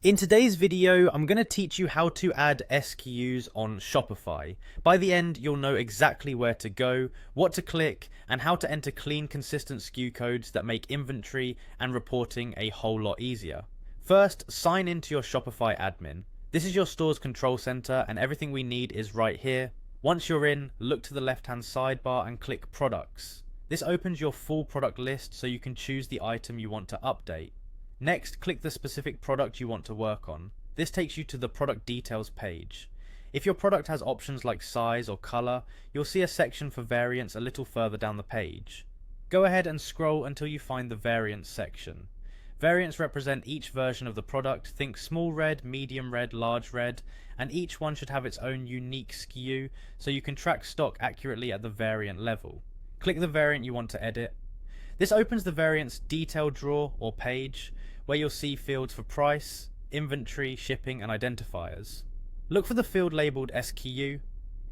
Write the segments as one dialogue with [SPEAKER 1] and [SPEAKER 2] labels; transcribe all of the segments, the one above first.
[SPEAKER 1] In today's video, I'm going to teach you how to add SKUs on Shopify. By the end, you'll know exactly where to go, what to click, and how to enter clean, consistent SKU codes that make inventory and reporting a whole lot easier. First, sign into your Shopify admin. This is your store's control center, and everything we need is right here. Once you're in, look to the left-hand sidebar and click Products. This opens your full product list so you can choose the item you want to update. Next, click the specific product you want to work on. This takes you to the product details page. If your product has options like size or color, you'll see a section for variants a little further down the page. Go ahead and scroll until you find the variants section. Variants represent each version of the product. Think small red, medium red, large red, and each one should have its own unique SKU so you can track stock accurately at the variant level. Click the variant you want to edit. This opens the variant's detail drawer or page, where you'll see fields for price, inventory, shipping, and identifiers. Look for the field labeled SKU.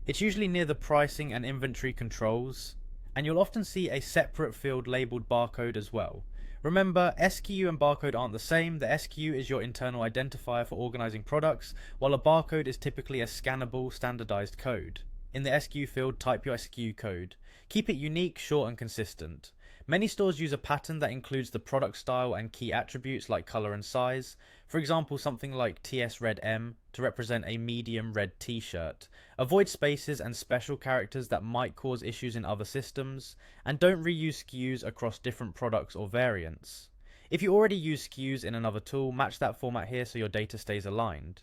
[SPEAKER 1] It's usually near the pricing and inventory controls, and you'll often see a separate field labeled barcode as well. Remember, SKU and barcode aren't the same. The SKU is your internal identifier for organizing products, while a barcode is typically a scannable, standardized code. In the SKU field, type your SKU code. Keep it unique, short, and consistent. Many stores use a pattern that includes the product style and key attributes like color and size. For example, something like TS Red M to represent a medium red t-shirt. Avoid spaces and special characters that might cause issues in other systems, and don't reuse SKUs across different products or variants. If you already use SKUs in another tool, match that format here so your data stays aligned.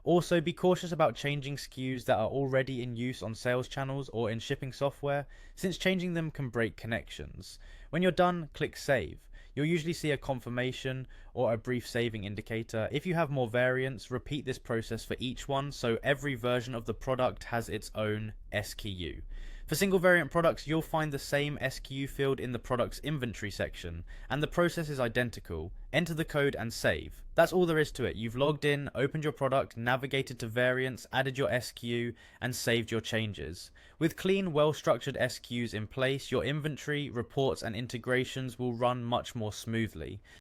[SPEAKER 1] Also, be cautious about changing SKUs that are already in use on sales channels or in shipping software, since changing them can break connections. When you're done, click Save. You'll usually see a confirmation or a brief saving indicator. If you have more variants, repeat this process for each one so every version of the product has its own SKU. For single variant products, you'll find the same SKU field in the product's inventory section, and the process is identical. Enter the code and save. That's all there is to it. You've logged in, opened your product, navigated to variants, added your SKU, and saved your changes. With clean, well-structured SKUs in place, your inventory, reports, and integrations will run much more smoothly.